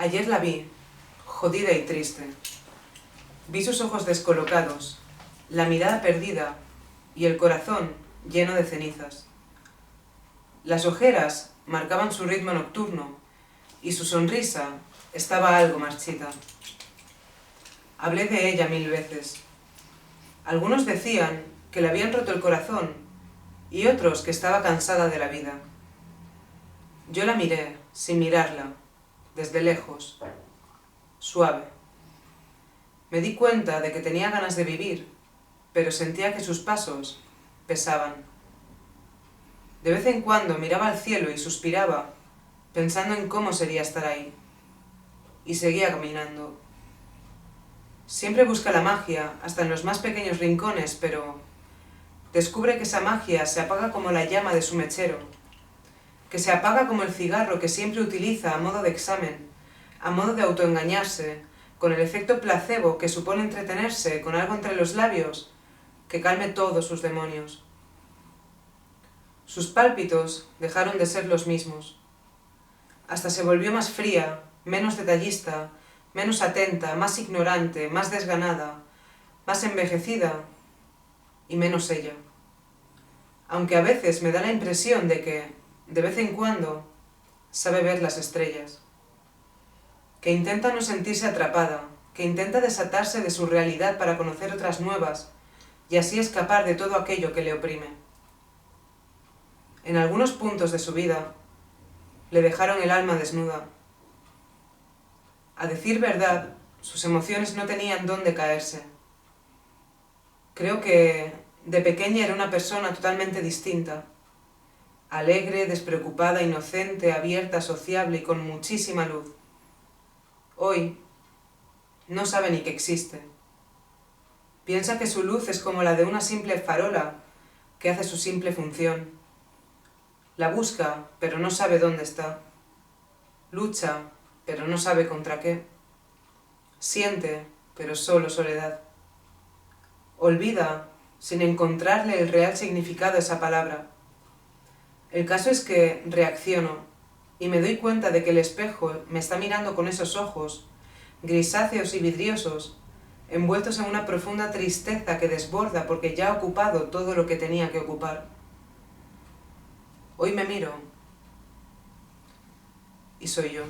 Ayer la vi, jodida y triste. Vi sus ojos descolocados, la mirada perdida y el corazón lleno de cenizas. Las ojeras marcaban su ritmo nocturno y su sonrisa estaba algo marchita. Hablé de ella 1000 veces. Algunos decían que le habían roto el corazón y otros que estaba cansada de la vida. Yo la miré, sin mirarla, desde lejos, suave. Me di cuenta de que tenía ganas de vivir, pero sentía que sus pasos pesaban. De vez en cuando miraba al cielo y suspiraba, pensando en cómo sería estar ahí. Y seguía caminando. Siempre busca la magia, hasta en los más pequeños rincones, pero descubre que esa magia se apaga como la llama de su mechero, que se apaga como el cigarro que siempre utiliza a modo de examen, a modo de autoengañarse, con el efecto placebo que supone entretenerse con algo entre los labios que calme todos sus demonios. Sus pálpitos dejaron de ser los mismos. Hasta se volvió más fría, menos detallista, menos atenta, más ignorante, más desganada, más envejecida y menos ella. Aunque a veces me da la impresión de que, de vez en cuando, sabe ver las estrellas. Que intenta no sentirse atrapada, que intenta desatarse de su realidad para conocer otras nuevas y así escapar de todo aquello que le oprime. En algunos puntos de su vida, le dejaron el alma desnuda. A decir verdad, sus emociones no tenían dónde caerse. Creo que de pequeña era una persona totalmente distinta. Alegre, despreocupada, inocente, abierta, sociable y con muchísima luz. Hoy no sabe ni que existe. Piensa que su luz es como la de una simple farola que hace su simple función. La busca, pero no sabe dónde está. Lucha, pero no sabe contra qué. Siente, pero solo soledad. Olvida, sin encontrarle el real significado a esa palabra. El caso es que reacciono y me doy cuenta de que el espejo me está mirando con esos ojos, grisáceos y vidriosos, envueltos en una profunda tristeza que desborda porque ya ha ocupado todo lo que tenía que ocupar. Hoy me miro y soy yo.